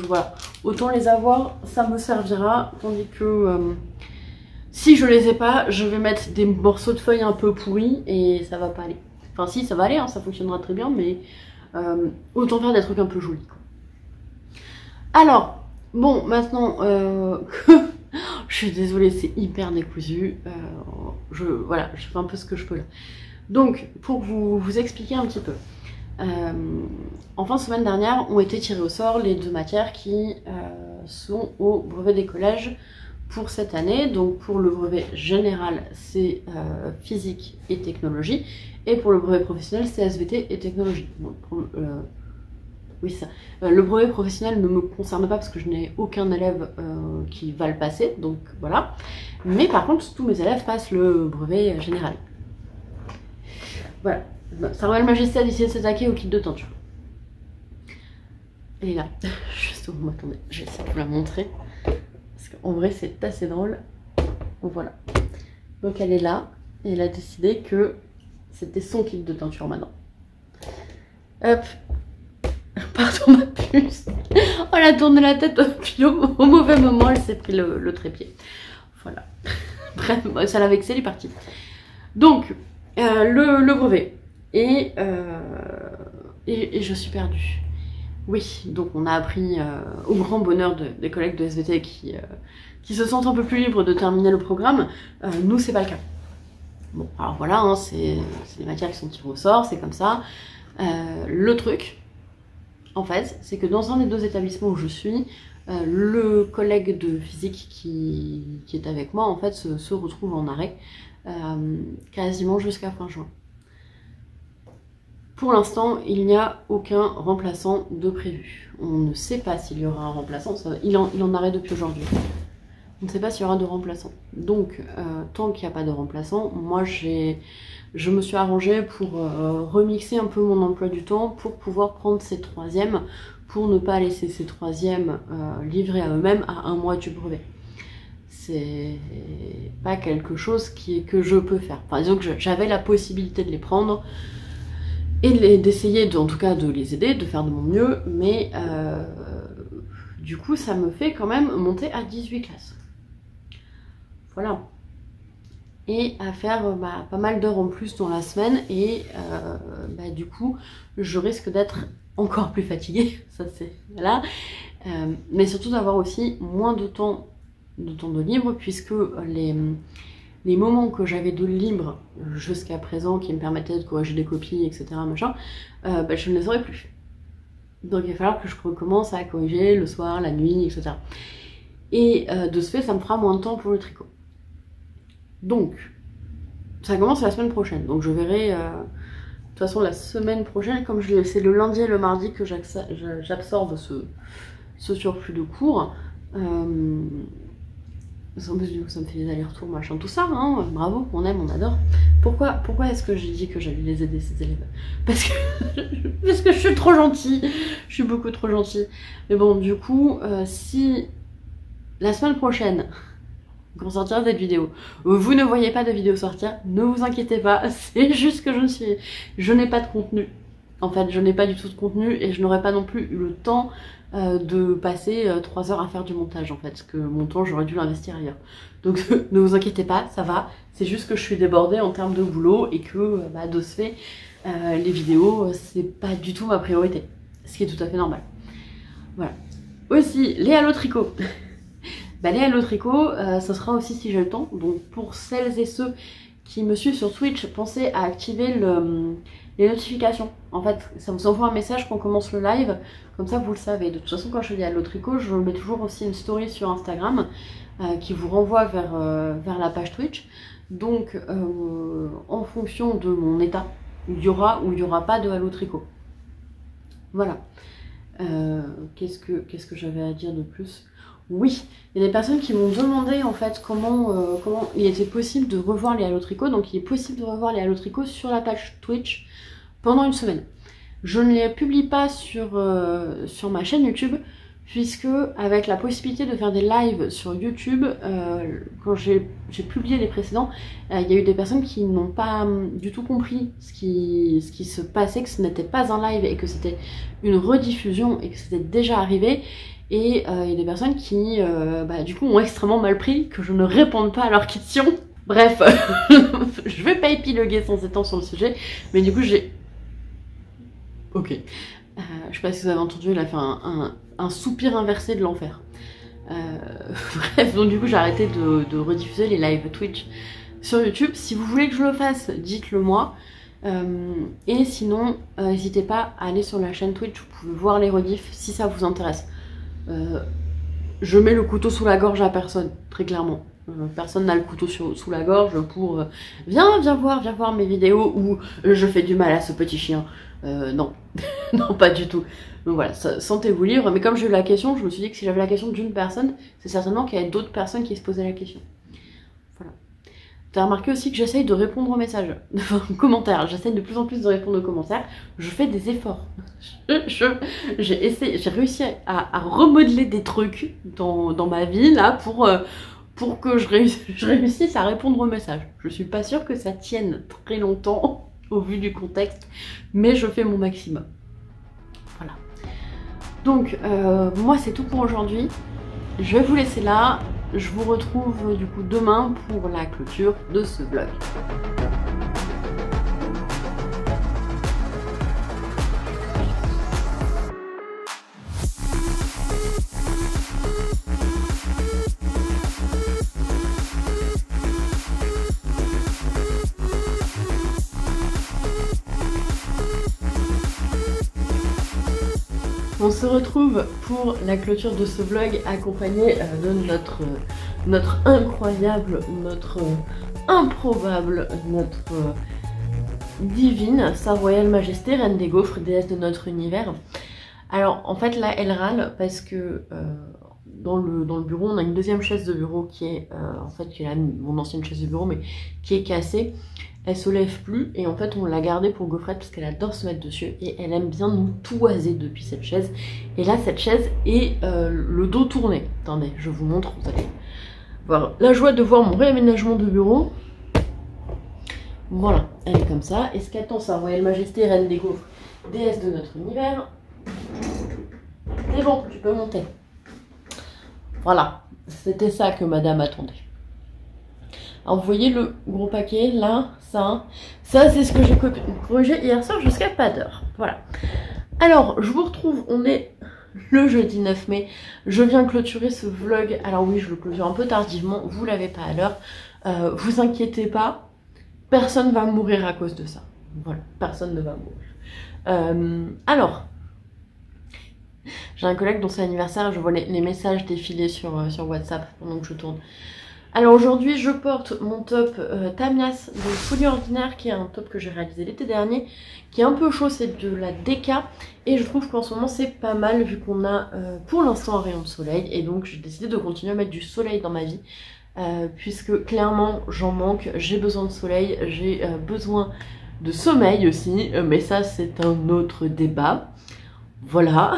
voilà, autant les avoir, ça me servira. Tandis que si je les ai pas, je vais mettre des morceaux de feuilles un peu pourris et ça va pas aller. Enfin si, ça va aller, hein, ça fonctionnera très bien, mais autant faire des trucs un peu jolis, quoi. Alors, bon, maintenant je suis désolée, c'est hyper décousu. Voilà, je fais un peu ce que je peux là. Donc, pour vous expliquer un petit peu. En fin de semaine dernière, ont été tirées au sort les 2 matières qui sont au brevet des collèges pour cette année. Donc pour le brevet général, c'est physique et technologie, et pour le brevet professionnel, c'est SVT et technologie. Bon, oui, ça. Le brevet professionnel ne me concerne pas parce que je n'ai aucun élève qui va le passer, donc voilà. Mais par contre, tous mes élèves passent le brevet général. Voilà. Sa Royale Majesté a décidé de s'attaquer au kit de teinture. Elle est là. Juste, vous m'attendez, j'essaie de vous la montrer. Parce qu'en vrai, c'est assez drôle. Voilà. Donc elle est là. Et elle a décidé que c'était son kit de teinture maintenant. Hop. Pardon ma puce. Oh, elle a tourné la tête puis au mauvais moment, elle s'est pris le trépied. Voilà. Bref, ça l'a vexé, elle est partie. Donc, le brevet. Et je suis perdue. Oui, donc on a appris au grand bonheur des collègues de SVT qui se sentent un peu plus libres de terminer le programme. Nous, c'est pas le cas. Bon, alors voilà, hein, c'est des matières qui sont tirées au sort, c'est comme ça. Le truc, en fait, c'est que dans un des 2 établissements où je suis, le collègue de physique qui est avec moi, en fait, se retrouve en arrêt quasiment jusqu'à fin juin. Pour l'instant, il n'y a aucun remplaçant de prévu. On ne sait pas s'il y aura un remplaçant, il en arrête depuis aujourd'hui. On ne sait pas s'il y aura de remplaçant. Donc, tant qu'il n'y a pas de remplaçant, moi je me suis arrangée pour remixer un peu mon emploi du temps pour pouvoir prendre ces 3e, pour ne pas laisser ces 3e livrés à eux-mêmes à 1 mois du brevet. C'est pas quelque chose que je peux faire. Enfin, disons que j'avais la possibilité de les prendre, et d'essayer en tout cas de les aider, de faire de mon mieux, mais du coup ça me fait quand même monter à 18 classes. Voilà. Et à faire pas mal d'heures en plus dans la semaine, et du coup je risque d'être encore plus fatiguée, ça c'est voilà, mais surtout d'avoir aussi moins de temps de libre, puisque les moments que j'avais de libre jusqu'à présent qui me permettaient de corriger des copies, etc. machin, je ne les aurais plus. Donc il va falloir que je recommence à corriger le soir, la nuit, etc. Et de ce fait, ça me fera moins de temps pour le tricot. Donc, ça commence la semaine prochaine. Donc je verrai, de toute façon la semaine prochaine, comme c'est le lundi et le mardi que j'absorbe ce surplus de cours. Ça me fait des allers-retours, machin, tout ça, hein, bravo, on aime, on adore. Pourquoi est-ce que j'ai dit que j'allais les aider, ces élèves? Parce que je suis trop gentille, je suis beaucoup trop gentille. Mais bon, du coup, si la semaine prochaine, quand sortira cette vidéo, vous ne voyez pas de vidéo sortir, ne vous inquiétez pas, c'est juste que je n'ai pas de contenu. En fait, je n'ai pas du tout de contenu, et je n'aurais pas non plus eu le temps de passer 3 heures à faire du montage, en fait, parce que mon temps j'aurais dû l'investir ailleurs. Donc ne vous inquiétez pas, ça va, c'est juste que je suis débordée en termes de boulot, et que de ce fait, les vidéos c'est pas du tout ma priorité, ce qui est tout à fait normal. Voilà. Aussi, les Allo Tricot. Les Allo Tricot, ça sera aussi si j'ai le temps. Donc pour celles et ceux qui me suivent sur Twitch, pensez à activer les notifications En fait, ça vous envoie un message quand on commence le live, comme ça vous le savez. De toute façon, quand je dis Allo Tricot, je mets toujours aussi une story sur Instagram qui vous renvoie vers la page Twitch. Donc, en fonction de mon état, il y aura ou il n'y aura pas de Allo Tricot. Voilà. Qu'est-ce que j'avais à dire de plus? Oui, il y a des personnes qui m'ont demandé en fait comment il était possible de revoir les Allo Tricot. Donc, il est possible de revoir les Allo Tricot sur la page Twitch pendant une semaine. Je ne les publie pas sur ma chaîne YouTube, puisque avec la possibilité de faire des lives sur YouTube, quand j'ai publié les précédents, il y a eu des personnes qui n'ont pas du tout compris ce qui se passait, que ce n'était pas un live et que c'était une rediffusion et que c'était déjà arrivé. Et il y a des personnes qui du coup ont extrêmement mal pris que je ne réponde pas à leurs questions. Bref, je vais pas épiloguer sans étendre sur le sujet, mais du coup j'ai... Ok. Je sais pas si vous avez entendu, il a fait un soupir inversé de l'enfer. Bref, donc du coup j'ai arrêté de rediffuser les lives Twitch sur YouTube. Si vous voulez que je le fasse, dites-le moi. Et sinon, n'hésitez pas à aller sur la chaîne Twitch, vous pouvez voir les rediffs si ça vous intéresse. Je mets le couteau sous la gorge à personne, très clairement. Personne n'a le couteau sous la gorge pour viens voir mes vidéos où je fais du mal à ce petit chien. Non, non pas du tout. Donc voilà, sentez-vous libre. Mais comme j'ai eu la question, je me suis dit que si j'avais la question d'une personne, c'est certainement qu'il y avait d'autres personnes qui se posaient la question. Voilà. T'as remarqué aussi que j'essaye de répondre aux messages, aux commentaires. J'essaye de plus en plus de répondre aux commentaires. Je fais des efforts. J'ai réussi à remodeler des trucs dans ma vie là pour que je réussisse à répondre aux messages. Je suis pas sûre que ça tienne très longtemps au vu du contexte, mais je fais mon maximum. Voilà. Donc, moi c'est tout pour aujourd'hui. Je vais vous laisser là. Je vous retrouve du coup demain pour la clôture de ce vlog. On se retrouve pour la clôture de ce vlog accompagné de notre incroyable, notre improbable, notre divine, Sa Royale Majesté, Reine des Gaufres, déesse de notre univers. Alors en fait là elle râle parce que dans le bureau on a une deuxième chaise de bureau qui est mon ancienne chaise de bureau mais qui est cassée. Elle se lève plus et en fait on l'a gardée pour Gaufrette parce qu'elle adore se mettre dessus et elle aime bien nous toiser depuis cette chaise. Et là cette chaise est le dos tourné. Attendez, je vous montre, vous allez voir la joie de voir mon réaménagement de bureau. Voilà, elle est comme ça. Et ce qu'attend Sa Royale Majesté, Reine des Gaufres, déesse de notre univers. C'est bon, tu peux monter. Voilà, c'était ça que madame attendait. Alors vous voyez le gros paquet là, ça c'est ce que j'ai corrigé hier soir jusqu'à pas d'heure. Voilà. Alors je vous retrouve, on est le jeudi 9 mai. Je viens clôturer ce vlog. Alors oui, je le clôture un peu tardivement, vous l'avez pas à l'heure. Vous inquiétez pas, personne va mourir à cause de ça. Voilà, personne ne va mourir. Alors, j'ai un collègue dont c'est l'anniversaire, je vois les messages défiler sur WhatsApp pendant que je tourne. Alors aujourd'hui je porte mon top Tamias de Folie Ordinaire, qui est un top que j'ai réalisé l'été dernier, qui est un peu chaud, c'est de la DK et je trouve qu'en ce moment c'est pas mal vu qu'on a pour l'instant un rayon de soleil et donc j'ai décidé de continuer à mettre du soleil dans ma vie puisque clairement j'en manque, j'ai besoin de soleil, j'ai besoin de sommeil aussi, mais ça c'est un autre débat. Voilà.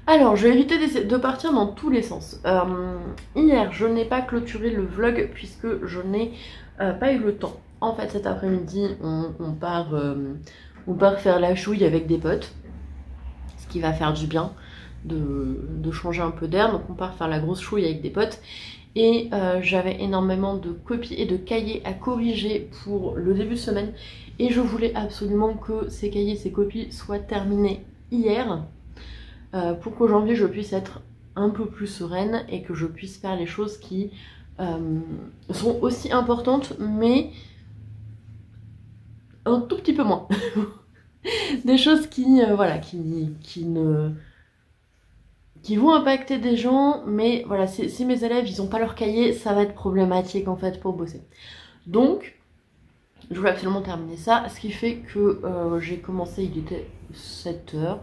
Alors, je vais éviter de partir dans tous les sens. Hier, je n'ai pas clôturé le vlog puisque je n'ai pas eu le temps. En fait, cet après-midi, on part faire la chouille avec des potes, ce qui va faire du bien de changer un peu d'air. Donc, on part faire la grosse chouille avec des potes. Et j'avais énormément de copies et de cahiers à corriger pour le début de semaine. Et je voulais absolument que ces cahiers, ces copies soient terminés hier. Pour qu'au janvier je puisse être un peu plus sereine et que je puisse faire les choses qui sont aussi importantes mais un tout petit peu moins. des choses qui, voilà, qui vont impacter des gens, mais voilà, si mes élèves ils ont pas leur cahier, ça va être problématique en fait pour bosser. Donc, je voulais absolument terminer ça, ce qui fait que j'ai commencé, il était 7h,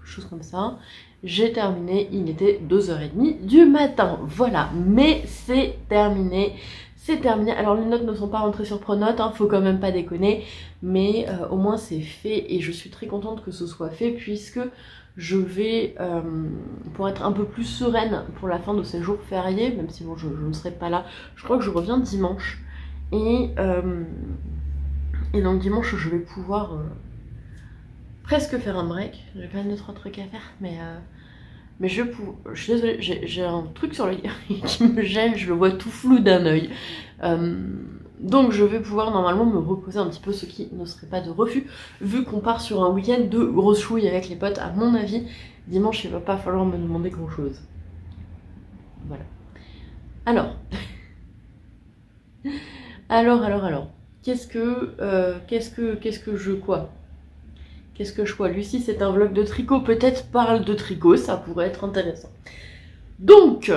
chose comme ça. J'ai terminé, il était 2h30 du matin, voilà, mais c'est terminé. C'est terminé, alors les notes ne sont pas rentrées sur Pronote, hein, faut quand même pas déconner, mais au moins c'est fait et je suis très contente que ce soit fait puisque je vais, pour être un peu plus sereine pour la fin de ces jours fériés, même si bon je ne serai pas là, je crois que je reviens dimanche et donc dimanche je vais pouvoir presque faire un break, j'ai quand même 2-3 trucs à faire, mais je suis désolée, j'ai un truc sur l'œil qui me gêne, je le vois tout flou d'un œil. Donc je vais pouvoir normalement me reposer un petit peu, ce qui ne serait pas de refus, vu qu'on part sur un week-end de grosses chouilles avec les potes. À mon avis, dimanche il va pas falloir me demander grand chose. Voilà. Alors. alors. Qu'est-ce que je vois? Lucie, c'est un vlog de tricot, peut-être parle de tricot, ça pourrait être intéressant. Donc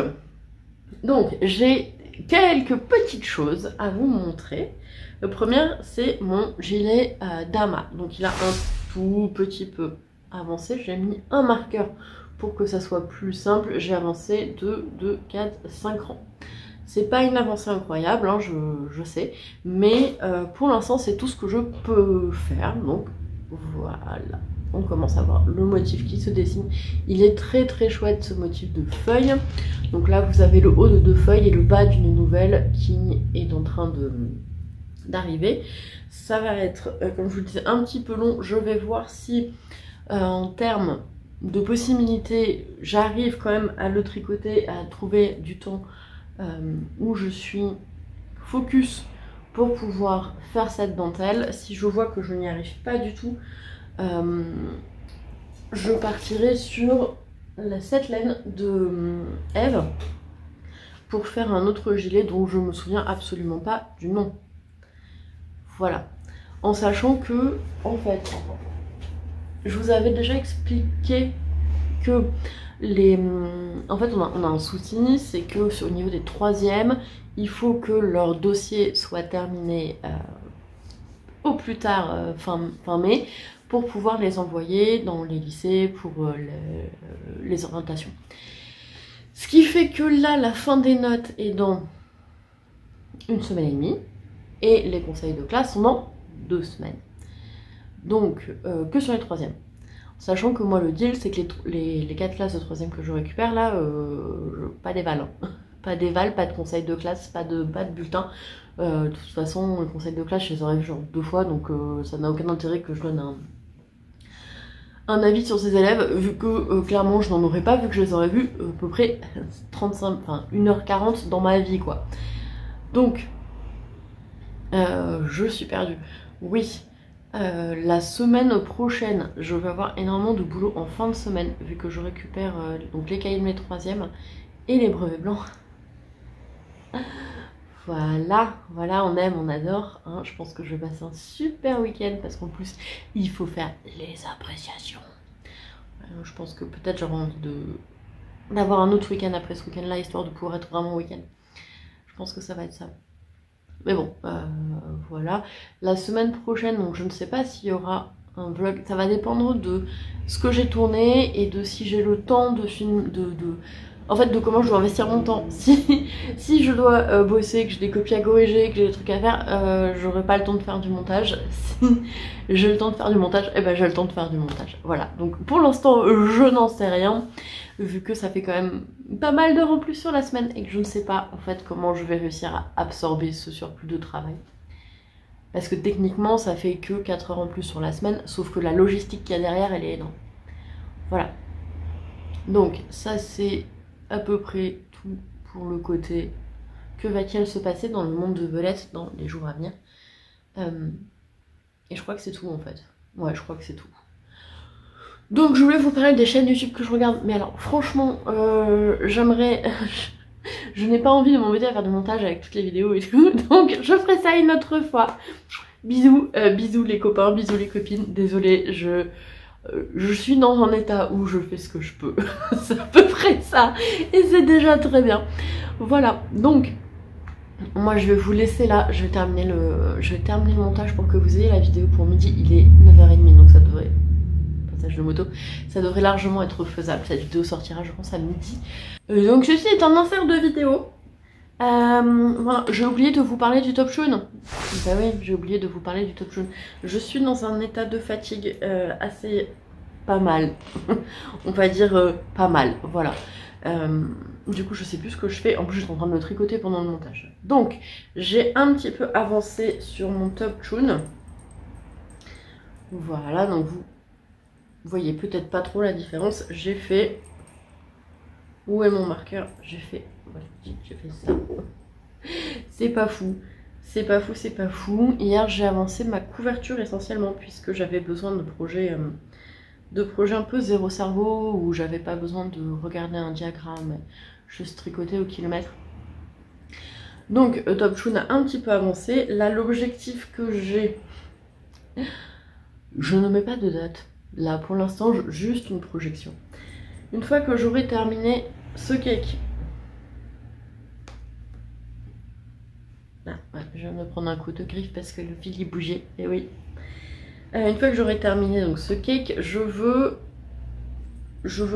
j'ai quelques petites choses à vous montrer. Le premier, c'est mon gilet Dama. Donc il a un tout petit peu avancé. J'ai mis un marqueur pour que ça soit plus simple. J'ai avancé de 2, 4, 5 rangs. C'est pas une avancée incroyable, hein, je sais. Mais pour l'instant, c'est tout ce que je peux faire. Donc voilà. On commence à voir le motif qui se dessine. Il est très très chouette ce motif de feuille. Donc là vous avez le haut de 2 feuilles et le bas d'une nouvelle qui est en train d'arriver. Ça va être, comme je vous le disais, un petit peu long. Je vais voir si en termes de possibilités, j'arrive quand même à le tricoter, à trouver du temps où je suis focus pour pouvoir faire cette dentelle. Si je vois que je n'y arrive pas du tout, je partirai sur cette laine de Eve pour faire un autre gilet dont je me souviens absolument pas du nom. Voilà. En sachant que, en fait, je vous avais déjà expliqué que en fait, on a un souci, c'est que au niveau des 3e, il faut que leur dossier soit terminé au plus tard fin mai, pour pouvoir les envoyer dans les lycées pour les orientations. Ce qui fait que là, la fin des notes est dans 1 semaine et demie, et les conseils de classe sont dans 2 semaines. Donc, que sur les 3e. Sachant que moi, le deal, c'est que les 4 classes de 3e que je récupère, là, pas d'éval. Hein. Pas d'éval, pas de conseil de classe, pas de bulletin. De toute façon, le conseil de classe, je les aurais vus genre 2 fois, donc ça n'a aucun intérêt que je donne un avis sur ces élèves, vu que clairement je n'en aurais pas, vu que je les aurais vus à peu près 1h40 dans ma vie, quoi. Donc, je suis perdue. Oui, la semaine prochaine, je vais avoir énormément de boulot en fin de semaine, vu que je récupère donc les cahiers de mes 3e et les brevets blancs. Voilà, on aime, on adore. Hein. Je pense que je vais passer un super week-end parce qu'en plus, il faut faire les appréciations. Je pense que peut-être j'aurai envie d'avoir un autre week-end après ce week-end-là, histoire de pouvoir être vraiment week-end. Je pense que ça va être ça. Mais bon, voilà. La semaine prochaine, donc je ne sais pas s'il y aura un vlog. Ça va dépendre de ce que j'ai tourné et de si j'ai le temps de filmer, en fait, de comment je dois investir mon temps. Si je dois bosser, que j'ai des copies à corriger, que j'ai des trucs à faire, j'aurai pas le temps de faire du montage. Si j'ai le temps de faire du montage, eh ben j'ai le temps de faire du montage. Voilà, donc pour l'instant, je n'en sais rien, vu que ça fait quand même pas mal d'heures en plus sur la semaine et que je ne sais pas en fait comment je vais réussir à absorber ce surplus de travail. Parce que techniquement, ça fait que 4 heures en plus sur la semaine, sauf que la logistique qu'il y a derrière, elle est énorme. Voilà. Donc, ça c'est à peu près tout pour le côté que va-t-il se passer dans le monde de Belette dans les jours à venir. Et je crois que c'est tout en fait. Ouais, je crois que c'est tout. Donc je voulais vous parler des chaînes YouTube que je regarde. Mais alors franchement, j'aimerais... je n'ai pas envie de m'embêter à faire du montage avec toutes les vidéos et tout. Donc je ferai ça une autre fois. Bisous, bisous les copains, bisous les copines. Désolée, je suis dans un état où je fais ce que je peux. C'est à peu près ça. Et c'est déjà très bien. Voilà, donc moi je vais vous laisser là. Je vais terminer le montage pour que vous ayez la vidéo pour midi. Il est 9h30, donc ça devrait... Passage de moto. Ça devrait largement être faisable. Cette vidéo sortira je pense à midi. Donc ceci est un insert de vidéo. Voilà, j'ai oublié de vous parler du Top Shun. Bah oui, j'ai oublié de vous parler du Top Shun. Je suis dans un état de fatigue assez pas mal. On va dire pas mal, voilà. Du coup, je sais plus ce que je fais. En plus, je suis en train de me tricoter pendant le montage. Donc, j'ai un petit peu avancé sur mon Top Shun. Voilà, donc vous voyez peut-être pas trop la différence. J'ai fait... Où est mon marqueur? J'ai fait... Voilà, j'ai fait ça. C'est pas fou. C'est pas fou, c'est pas fou. Hier, j'ai avancé ma couverture essentiellement puisque j'avais besoin de projets un peu zéro cerveau où j'avais pas besoin de regarder un diagramme, juste tricoter au kilomètre. Donc, Top Shun a un petit peu avancé. Là, l'objectif que j'ai... Je ne mets pas de date. Là, pour l'instant, juste une projection. Une fois que j'aurai terminé ce cake... Ah, ouais, je viens de me prendre un coup de griffe parce que le fil il bougeait, et oui. Une fois que j'aurai terminé donc ce cake, je veux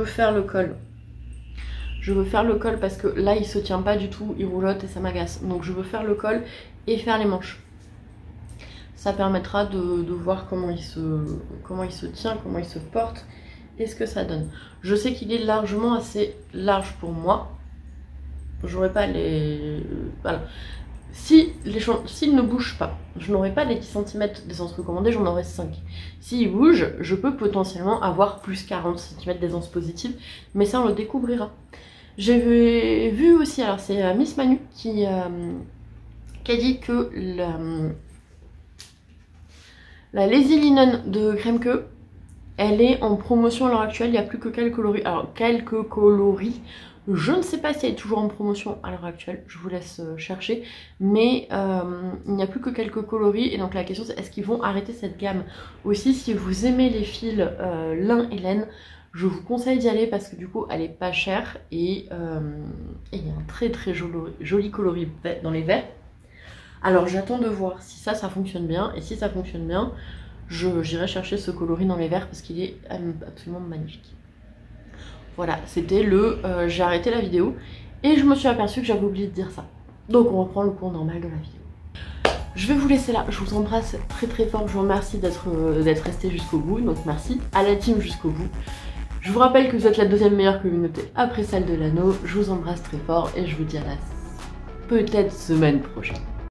faire le col. Je veux faire le col parce que là il se tient pas du tout, il roulotte et ça m'agace. Donc je veux faire le col et faire les manches. Ça permettra de voir comment il se tient, comment il se porte et ce que ça donne. Je sais qu'il est largement assez large pour moi. J'aurais pas les... Voilà. S'il ne bouge pas, je n'aurai pas les 10 cm d'aisance recommandée, j'en aurai 5. S'il bouge, je peux potentiellement avoir plus 40 cm d'aisance positive, mais ça on le découvrira. J'ai vu aussi, alors c'est Miss Manu qui a dit que la Lazy Linen de Kremke, elle est en promotion à l'heure actuelle, il n'y a plus que quelques coloris. Alors quelques coloris. Je ne sais pas si elle est toujours en promotion à l'heure actuelle, je vous laisse chercher, mais il n'y a plus que quelques coloris, et donc la question c'est est-ce qu'ils vont arrêter cette gamme? Aussi, si vous aimez les fils lin et laine, je vous conseille d'y aller parce que du coup elle est pas chère, et il y a un très très joli coloris dans les verts. Alors j'attends de voir si ça fonctionne bien, et si ça fonctionne bien, j'irai chercher ce coloris dans les verts parce qu'il est absolument magnifique. Voilà, c'était j'ai arrêté la vidéo et je me suis aperçue que j'avais oublié de dire ça. Donc on reprend le cours normal de la vidéo. Je vais vous laisser là, je vous embrasse très très fort, je vous remercie d'être resté jusqu'au bout, donc merci à la team jusqu'au bout. Je vous rappelle que vous êtes la deuxième meilleure communauté après celle de l'anneau, je vous embrasse très fort et je vous dis à la peut-être semaine prochaine.